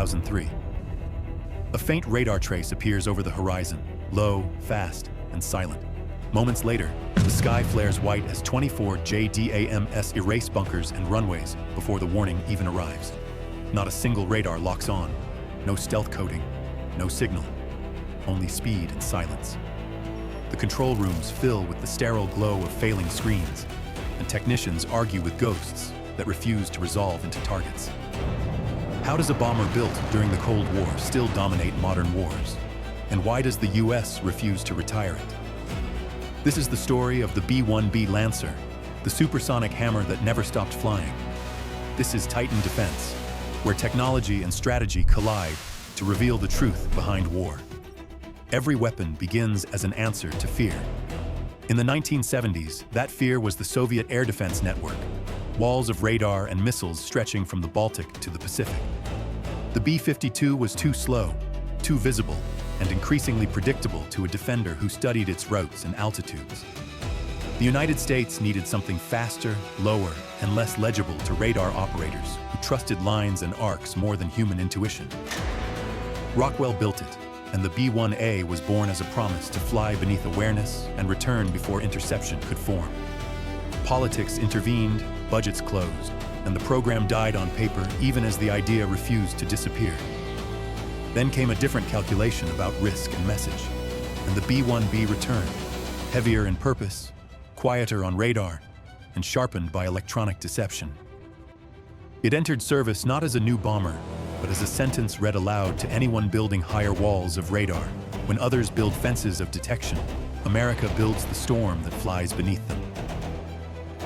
2003. A faint radar trace appears over the horizon, low, fast, and silent. Moments later, the sky flares white as 24 JDAMs erase bunkers and runways before the warning even arrives. Not a single radar locks on, no stealth coding, no signal, only speed and silence. The control rooms fill with the sterile glow of failing screens, and technicians argue with ghosts that refuse to resolve into targets. How does a bomber built during the Cold War still dominate modern wars? And why does the US refuse to retire it? This is the story of the B-1B Lancer, the supersonic hammer that never stopped flying. This is Titan Defense, where technology and strategy collide to reveal the truth behind war. Every weapon begins as an answer to fear. In the 1970s, that fear was the Soviet air defense network, walls of radar and missiles stretching from the Baltic to the Pacific. The B-52 was too slow, too visible, and increasingly predictable to a defender who studied its routes and altitudes. The United States needed something faster, lower, and less legible to radar operators who trusted lines and arcs more than human intuition. Rockwell built it, and the B-1A was born as a promise to fly beneath awareness and return before interception could form. Politics intervened, budgets closed, and the program died on paper even as the idea refused to disappear. Then came a different calculation about risk and message, and the B-1B returned, heavier in purpose, quieter on radar, and sharpened by electronic deception. It entered service not as a new bomber, but as a sentence read aloud to anyone building higher walls of radar. When others build fences of detection, America builds the storm that flies beneath them.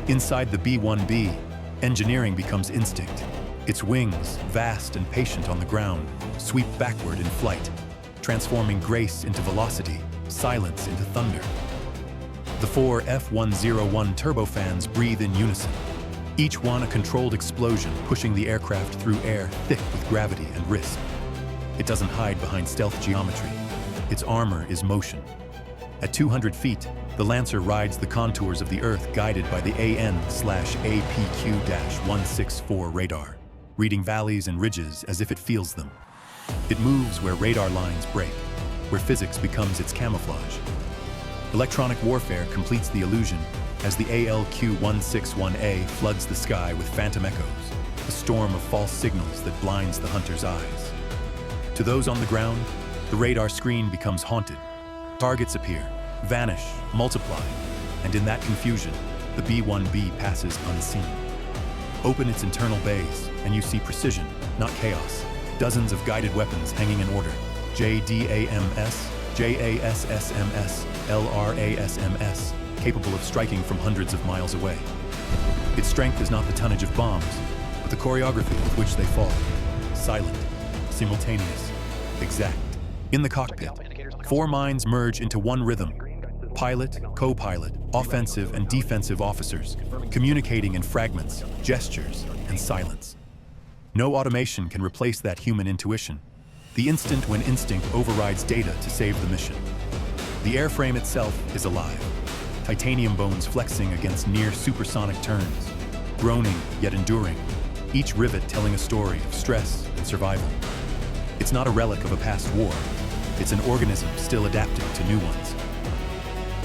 Inside the B-1B, engineering becomes instinct. Its wings, vast and patient on the ground, sweep backward in flight, transforming grace into velocity, silence into thunder. The four F-101 turbofans breathe in unison, each one a controlled explosion pushing the aircraft through air thick with gravity and risk. It doesn't hide behind stealth geometry. Its armor is motion. At 200 feet, the Lancer rides the contours of the Earth guided by the AN/APQ-164 radar, reading valleys and ridges as if it feels them. It moves where radar lines break, where physics becomes its camouflage. Electronic warfare completes the illusion as the ALQ-161A floods the sky with phantom echoes, a storm of false signals that blinds the hunter's eyes. To those on the ground, the radar screen becomes haunted. Targets appear, vanish, multiply, and in that confusion, the B-1B passes unseen. Open its internal bays, and you see precision, not chaos. Dozens of guided weapons hanging in order. JDAMS, JASSMS, LRASMS, capable of striking from hundreds of miles away. Its strength is not the tonnage of bombs, but the choreography with which they fall. Silent, simultaneous, exact. In the cockpit, four minds merge into one rhythm. Pilot, co-pilot, offensive and defensive officers, communicating in fragments, gestures, and silence. No automation can replace that human intuition, the instant when instinct overrides data to save the mission. The airframe itself is alive, titanium bones flexing against near supersonic turns, groaning yet enduring, each rivet telling a story of stress and survival. It's not a relic of a past war, it's an organism still adapting to new ones.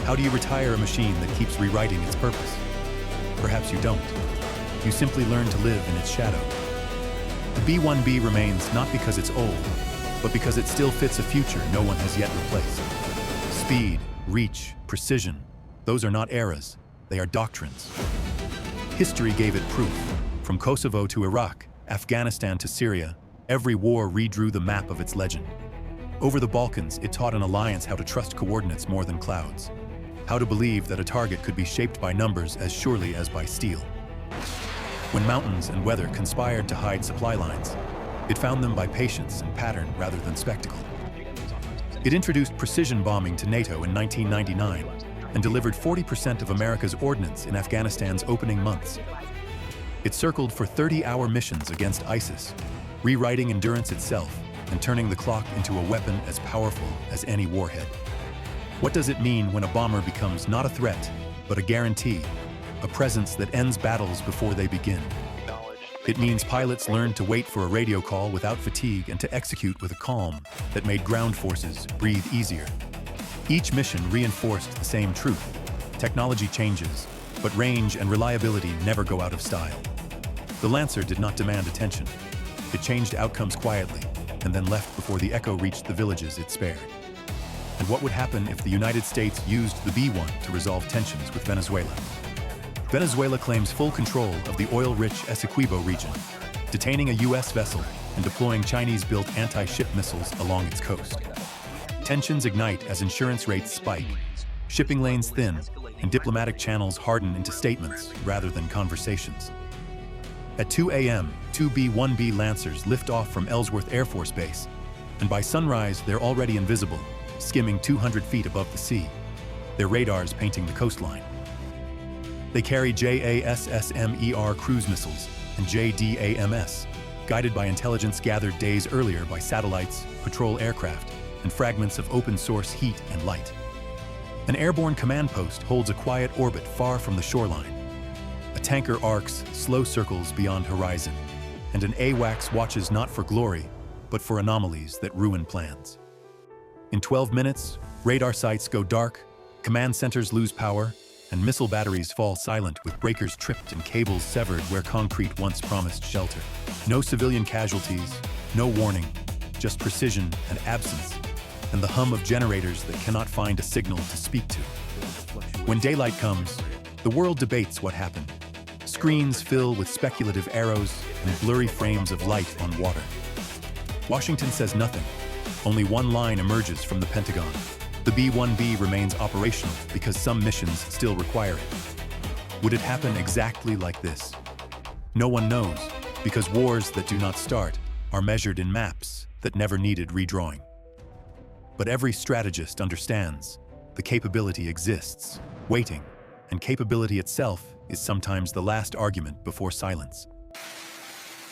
How do you retire a machine that keeps rewriting its purpose? Perhaps you don't. You simply learn to live in its shadow. The B-1B remains not because it's old, but because it still fits a future no one has yet replaced. Speed, reach, precision, those are not eras, they are doctrines. History gave it proof. From Kosovo to Iraq, Afghanistan to Syria, every war redrew the map of its legend. Over the Balkans, it taught an alliance how to trust coordinates more than clouds, how to believe that a target could be shaped by numbers as surely as by steel. When mountains and weather conspired to hide supply lines, it found them by patience and pattern rather than spectacle. It introduced precision bombing to NATO in 1999 and delivered 40% of America's ordnance in Afghanistan's opening months. It circled for 30-hour missions against ISIS, rewriting endurance itself and turning the clock into a weapon as powerful as any warhead. What does it mean when a bomber becomes not a threat, but a guarantee, a presence that ends battles before they begin? It means pilots learned to wait for a radio call without fatigue and to execute with a calm that made ground forces breathe easier. Each mission reinforced the same truth. Technology changes, but range and reliability never go out of style. The Lancer did not demand attention. It changed outcomes quietly and then left before the echo reached the villages it spared. And what would happen if the United States used the B-1 to resolve tensions with Venezuela? Venezuela claims full control of the oil-rich Essequibo region, detaining a U.S. vessel and deploying Chinese-built anti-ship missiles along its coast. Tensions ignite as insurance rates spike, shipping lanes thin, and diplomatic channels harden into statements rather than conversations. At 2 a.m., two B-1B Lancers lift off from Ellsworth Air Force Base, and by sunrise they're already invisible, skimming 200 feet above the sea, their radars painting the coastline. They carry JASSMER cruise missiles and JDAMS, guided by intelligence gathered days earlier by satellites, patrol aircraft, and fragments of open-source heat and light. An airborne command post holds a quiet orbit far from the shoreline. A tanker arcs slow circles beyond horizon, and an AWACS watches not for glory, but for anomalies that ruin plans. In 12 minutes, radar sites go dark, command centers lose power, and missile batteries fall silent with breakers tripped and cables severed where concrete once promised shelter. No civilian casualties, no warning, just precision and absence, and the hum of generators that cannot find a signal to speak to. When daylight comes, the world debates what happened. Screens fill with speculative arrows and blurry frames of light on water. Washington says nothing. Only one line emerges from the Pentagon. The B-1B remains operational because some missions still require it. Would it happen exactly like this? No one knows, because wars that do not start are measured in maps that never needed redrawing. But every strategist understands the capability exists, waiting, and capability itself is sometimes the last argument before silence.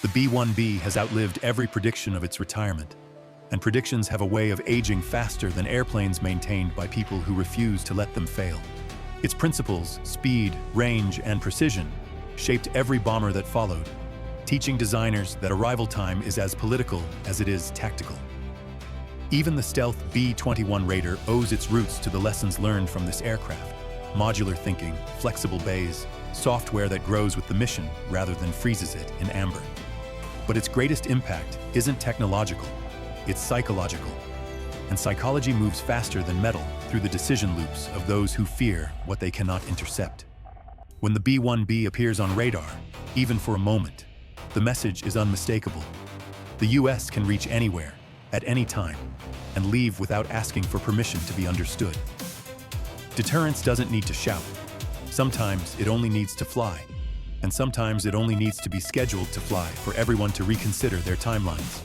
The B-1B has outlived every prediction of its retirement, and predictions have a way of aging faster than airplanes maintained by people who refuse to let them fail. Its principles, speed, range, and precision shaped every bomber that followed, teaching designers that arrival time is as political as it is tactical. Even the stealth B-21 Raider owes its roots to the lessons learned from this aircraft: modular thinking, flexible bays, software that grows with the mission rather than freezes it in amber. But its greatest impact isn't technological, it's psychological. And psychology moves faster than metal through the decision loops of those who fear what they cannot intercept. When the B-1B appears on radar, even for a moment, the message is unmistakable. The US can reach anywhere, at any time, and leave without asking for permission to be understood. Deterrence doesn't need to shout. Sometimes it only needs to fly, and sometimes it only needs to be scheduled to fly for everyone to reconsider their timelines.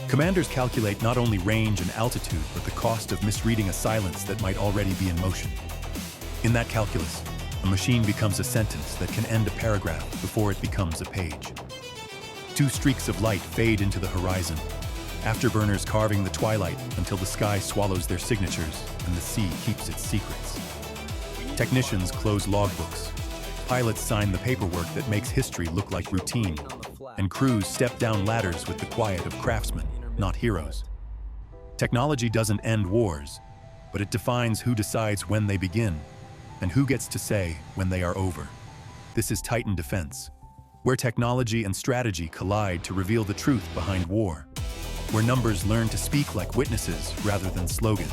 Commanders calculate not only range and altitude, but the cost of misreading a silence that might already be in motion. In that calculus, a machine becomes a sentence that can end a paragraph before it becomes a page. Two streaks of light fade into the horizon, afterburners carving the twilight until the sky swallows their signatures and the sea keeps its secrets. Technicians close logbooks. Pilots sign the paperwork that makes history look like routine, and crews step down ladders with the quiet of craftsmen, not heroes. Technology doesn't end wars, but it defines who decides when they begin and who gets to say when they are over. This is Titan Defense, where technology and strategy collide to reveal the truth behind war, where numbers learn to speak like witnesses rather than slogans.